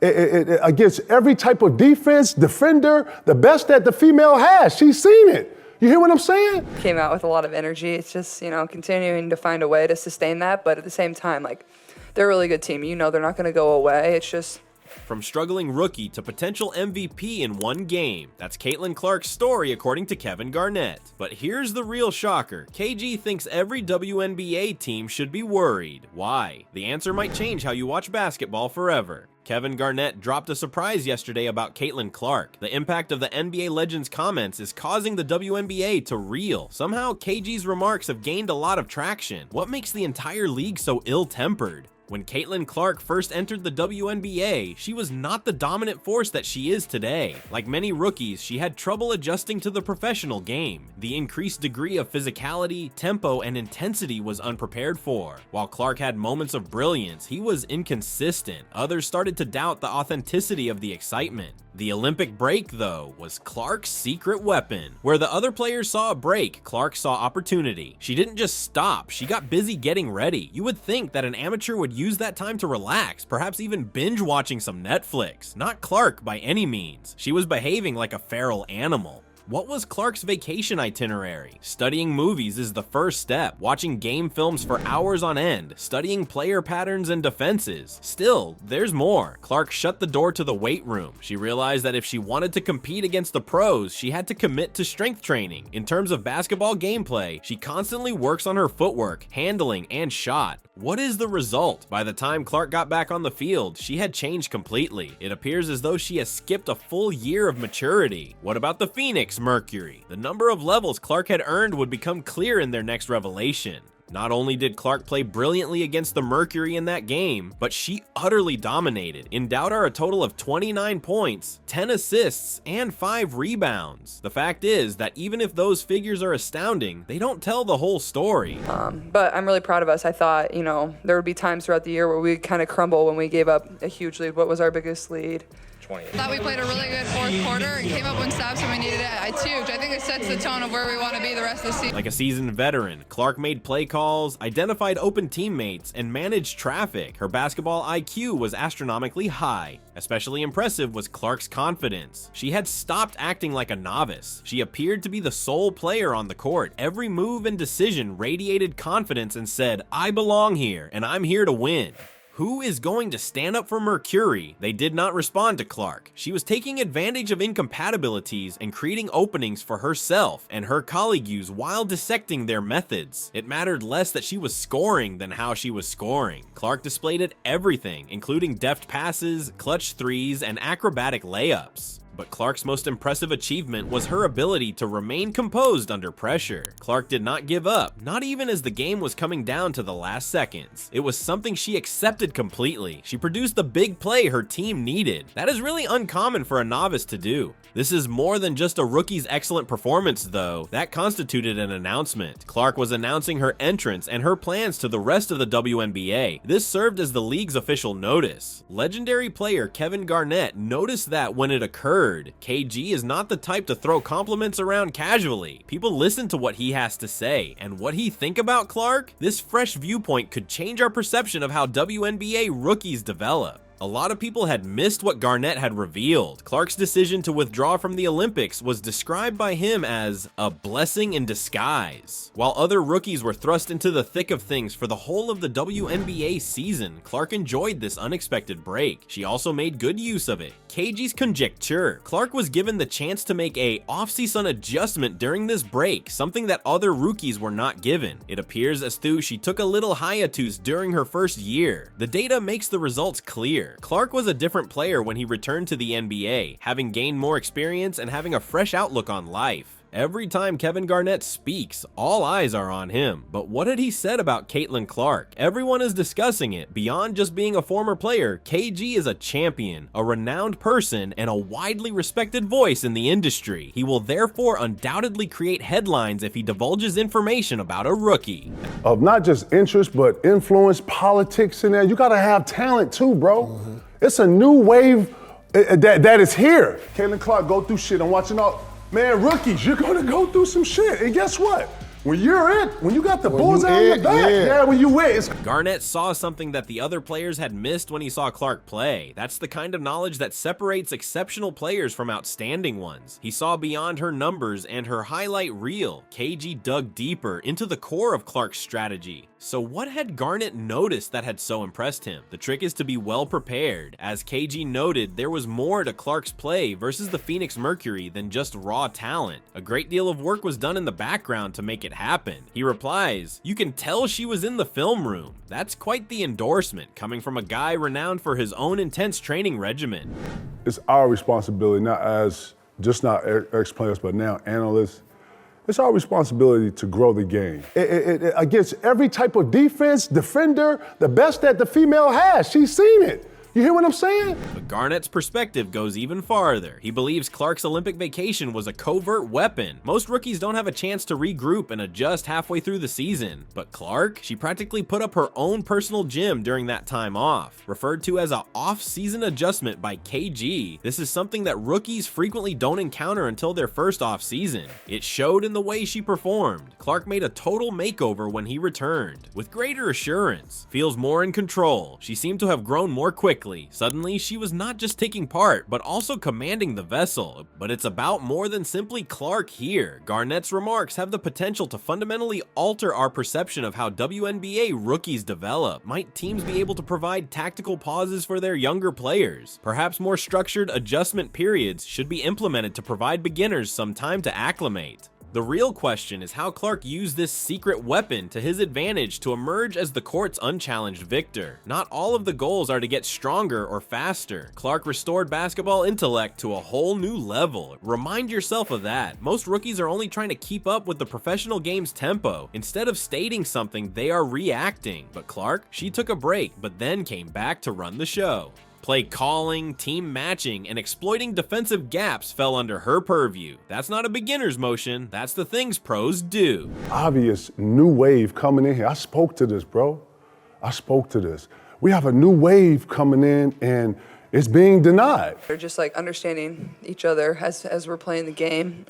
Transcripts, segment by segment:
against every type of defense, defender, the best that the female has. She's seen it. You hear what I'm saying? Came out with a lot of energy. It's just, continuing to find a way to sustain that. But at the same time, they're a really good team. They're not going to go away. It's just... From struggling rookie to potential MVP in one game. That's Caitlin Clark's story according to Kevin Garnett. But here's the real shocker. KG thinks every WNBA team should be worried. Why? The answer might change how you watch basketball forever. Kevin Garnett dropped a surprise yesterday about Caitlin Clark. The impact of the NBA legend's comments is causing the WNBA to reel. Somehow, KG's remarks have gained a lot of traction. What makes the entire league so ill-tempered? When Caitlin Clark first entered the WNBA, she was not the dominant force that she is today. Like many rookies, she had trouble adjusting to the professional game. The increased degree of physicality, tempo, and intensity was unprepared for. While Clark had moments of brilliance, he was inconsistent. Others started to doubt the authenticity of the excitement. The Olympic break, though, was Clark's secret weapon. Where the other players saw a break, Clark saw opportunity. She didn't just stop, she got busy getting ready. You would think that an amateur would use that time to relax, perhaps even binge watching some Netflix. Not Clark by any means. She was behaving like a feral animal. What was Clark's vacation itinerary? Studying movies is the first step, watching game films for hours on end, studying player patterns and defenses. Still, there's more. Clark shut the door to the weight room. She realized that if she wanted to compete against the pros, she had to commit to strength training. In terms of basketball gameplay, she constantly works on her footwork, handling, and shot. What is the result? By the time Clark got back on the field, she had changed completely. It appears as though she has skipped a full year of maturity. What about the Phoenix Mercury? The number of levels Clark had earned would become clear in their next revelation. Not only did Clark play brilliantly against the Mercury in that game, but she utterly dominated. Endowed her a total of 29 points, 10 assists, and 5 rebounds. The fact is that even if those figures are astounding, they don't tell the whole story. But I'm really proud of us. I thought, there would be times throughout the year where we kind of crumble when we gave up a huge lead. What was our biggest lead? 20. I thought we played a really good fourth quarter and came up when stops when we needed it. It's huge. I think it sets the tone of where we want to be the rest of the season. Like a seasoned veteran, Clark made play calls, identified open teammates, and managed traffic. Her basketball IQ was astronomically high. Especially impressive was Clark's confidence. She had stopped acting like a novice. She appeared to be the sole player on the court. Every move and decision radiated confidence and said, "I belong here, and I'm here to win." Who is going to stand up for Mercury? They did not respond to Clark. She was taking advantage of incompatibilities and creating openings for herself and her colleagues while dissecting their methods. It mattered less that she was scoring than how she was scoring. Clark displayed it everything, including deft passes, clutch threes, and acrobatic layups. But Clark's most impressive achievement was her ability to remain composed under pressure. Clark did not give up, not even as the game was coming down to the last seconds. It was something she accepted completely. She produced the big play her team needed. That is really uncommon for a novice to do. This is more than just a rookie's excellent performance, though. That constituted an announcement. Clark was announcing her entrance and her plans to the rest of the WNBA. This served as the league's official notice. Legendary player Kevin Garnett noticed that when it occurred, KG is not the type to throw compliments around casually. People listen to what he has to say, and what he think about Clark? This fresh viewpoint could change our perception of how WNBA rookies develop. A lot of people had missed what Garnett had revealed. Clark's decision to withdraw from the Olympics was described by him as a blessing in disguise. While other rookies were thrust into the thick of things for the whole of the WNBA season, Clark enjoyed this unexpected break. She also made good use of it. KG's conjecture. Clark was given the chance to make a off-season adjustment during this break, something that other rookies were not given. It appears as though she took a little hiatus during her first year. The data makes the results clear. Clark was a different player when he returned to the NBA, having gained more experience and having a fresh outlook on life. Every time Kevin Garnett speaks, all eyes are on him. But what had he said about Caitlin Clark? Everyone is discussing it. Beyond just being a former player, KG is a champion, a renowned person, and a widely respected voice in the industry. He will therefore undoubtedly create headlines if he divulges information about a rookie. Of not just interest, but influence, politics in there. You gotta have talent too, bro. It's a new wave that is here. Caitlin Clark go through shit. I'm watching all. Man, rookies, you're gonna go through some shit. And guess what? When you're it, when you got the When bullseye you on your it, back, yeah. when you it, it's Garnett saw something that the other players had missed when he saw Clark play. That's the kind of knowledge that separates exceptional players from outstanding ones. He saw beyond her numbers and her highlight reel. KG dug deeper into the core of Clark's strategy. So what had Garnett noticed that had so impressed him? The trick is to be well prepared. As KG noted, there was more to Clark's play versus the Phoenix Mercury than just raw talent. A great deal of work was done in the background to make it happen. He replies, "You can tell she was in the film room." That's quite the endorsement, coming from a guy renowned for his own intense training regimen. it's our responsibility, not ex-players, but now analysts. It's our responsibility to grow the game. Against every type of defense, defender, the best that the female has. She's seen it. You hear what I'm saying? But Garnett's perspective goes even farther. He believes Clark's Olympic vacation was a covert weapon. Most rookies don't have a chance to regroup and adjust halfway through the season. But Clark, she practically put up her own personal gym during that time off. Referred to as an off-season adjustment by KG, this is something that rookies frequently don't encounter until their first off-season. It showed in the way she performed. Clark made a total makeover when he returned. With greater assurance, feels more in control. She seemed to have grown more quickly. Suddenly, she was not just taking part, but also commanding the vessel. But it's about more than simply Clark here. Garnett's remarks have the potential to fundamentally alter our perception of how WNBA rookies develop. Might teams be able to provide tactical pauses for their younger players? Perhaps more structured adjustment periods should be implemented to provide beginners some time to acclimate. The real question is how Clark used this secret weapon to his advantage to emerge as the court's unchallenged victor. Not all of the goals are to get stronger or faster. Clark restored basketball intellect to a whole new level. Remind yourself of that. Most rookies are only trying to keep up with the professional game's tempo. Instead of stating something, they are reacting. But Clark, she took a break, but then came back to run the show. Play calling, team matching, and exploiting defensive gaps fell under her purview. That's not a beginner's motion, that's the things pros do. Obvious new wave coming in here. I spoke to this, bro. I spoke to this. We have a new wave coming in, and it's being denied. They're just like understanding each other as we're playing the game.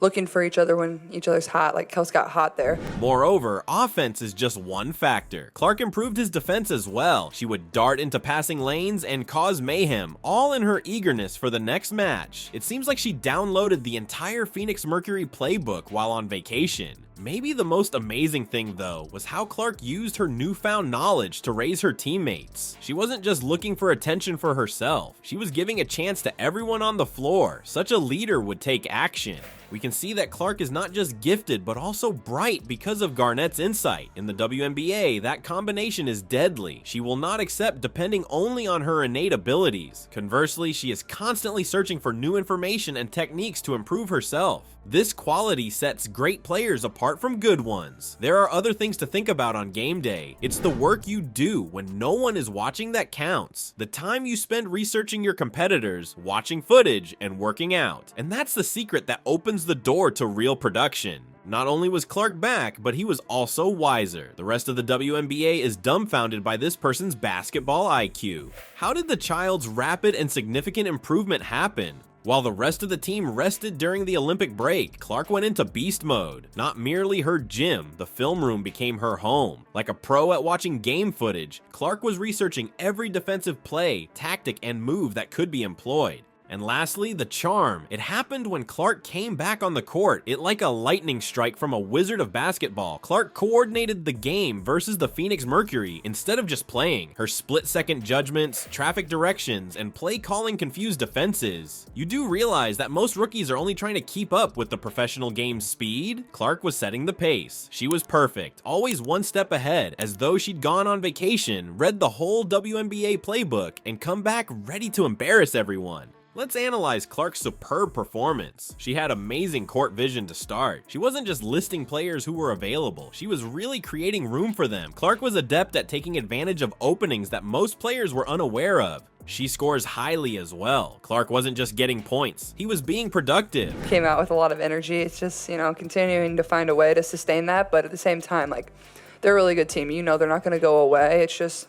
Looking for each other when each other's hot, like Kels got hot there. Moreover, offense is just one factor. Clark improved his defense as well. She would dart into passing lanes and cause mayhem, all in her eagerness for the next match. It seems like she downloaded the entire Phoenix Mercury playbook while on vacation. Maybe the most amazing thing, though, was how Clark used her newfound knowledge to raise her teammates. She wasn't just looking for attention for herself. She was giving a chance to everyone on the floor. Such a leader would take action. We can see that Clark is not just gifted, but also bright because of Garnett's insight. In the WNBA, that combination is deadly. She will not accept depending only on her innate abilities. Conversely, she is constantly searching for new information and techniques to improve herself. This quality sets great players apart from good ones. There are other things to think about on game day. It's the work you do when no one is watching that counts. The time you spend researching your competitors, watching footage, and working out. And that's the secret that opens the door to real production. Not only was Clark back, but he was also wiser. The rest of the WNBA is dumbfounded by this person's basketball IQ. How did the child's rapid and significant improvement happen? While the rest of the team rested during the Olympic break, Clark went into beast mode. Not merely her gym, the film room became her home. Like a pro at watching game footage, Clark was researching every defensive play, tactic, and move that could be employed. And lastly, the charm. It happened when Clark came back on the court. It like a lightning strike from a wizard of basketball. Clark coordinated the game versus the Phoenix Mercury instead of just playing. Her split-second judgments, traffic directions, and play calling confused defenses. You do realize that most rookies are only trying to keep up with the professional game's speed? Clark was setting the pace. She was perfect, always one step ahead, as though she'd gone on vacation, read the whole WNBA playbook, and come back ready to embarrass everyone. Let's analyze Clark's superb performance. She had amazing court vision to start. She wasn't just listing players who were available, she was really creating room for them. Clark was adept at taking advantage of openings that most players were unaware of. She scores highly as well. Clark wasn't just getting points, he was being productive. Came out with a lot of energy. It's just, continuing to find a way to sustain that, but at the same time, like, they're a really good team. They're not going to go away. It's just,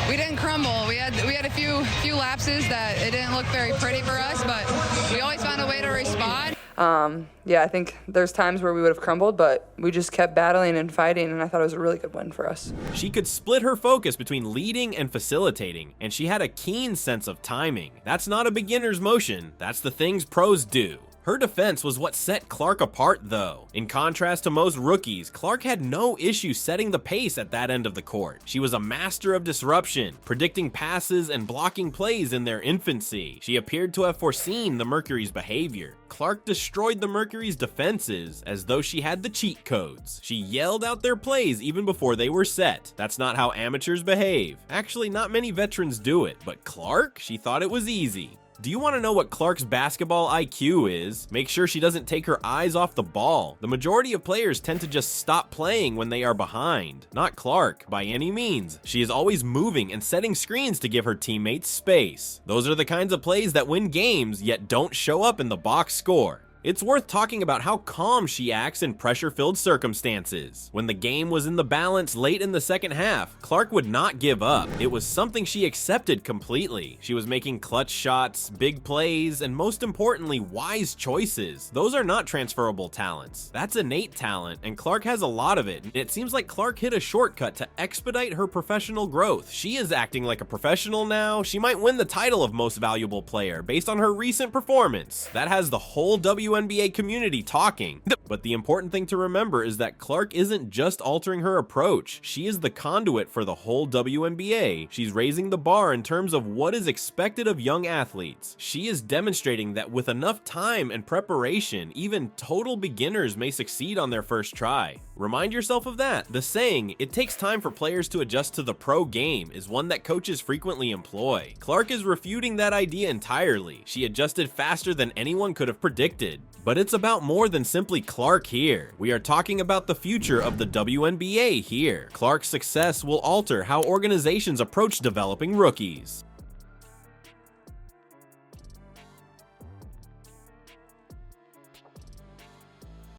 We didn't crumble. We had a few lapses that it didn't look very pretty for us, but we always found a way to respond. Yeah, I think there's times where we would have crumbled, but we just kept battling and fighting, and I thought it was a really good win for us. She could split her focus between leading and facilitating, and she had a keen sense of timing. That's not a beginner's motion, that's the things pros do. Her defense was what set Clark apart, though. In contrast to most rookies, Clark had no issue setting the pace at that end of the court. She was a master of disruption, predicting passes and blocking plays in their infancy. She appeared to have foreseen the Mercury's behavior. Clark destroyed the Mercury's defenses as though she had the cheat codes. She yelled out their plays even before they were set. That's not how amateurs behave. Actually, not many veterans do it, but Clark, she thought it was easy. Do you want to know what Clark's basketball IQ is? Make sure she doesn't take her eyes off the ball. The majority of players tend to just stop playing when they are behind. Not Clark, by any means. She is always moving and setting screens to give her teammates space. Those are the kinds of plays that win games, yet don't show up in the box score. It's worth talking about how calm she acts in pressure-filled circumstances. When the game was in the balance late in the second half, Clark would not give up. It was something she accepted completely. She was making clutch shots, big plays, and most importantly, wise choices. Those are not transferable talents. That's innate talent, and Clark has a lot of it. It seems like Clark hit a shortcut to expedite her professional growth. She is acting like a professional now. She might win the title of Most Valuable Player based on her recent performance. That has the whole WNBA community talking. But the important thing to remember is that Clark isn't just altering her approach. She is the conduit for the whole WNBA. She's raising the bar in terms of what is expected of young athletes. She is demonstrating that with enough time and preparation, even total beginners may succeed on their first try. Remind yourself of that. The saying, "It takes time for players to adjust to the pro game," is one that coaches frequently employ. Clark is refuting that idea entirely. She adjusted faster than anyone could have predicted. But it's about more than simply Clark here. We are talking about the future of the WNBA here. Clark's success will alter how organizations approach developing rookies.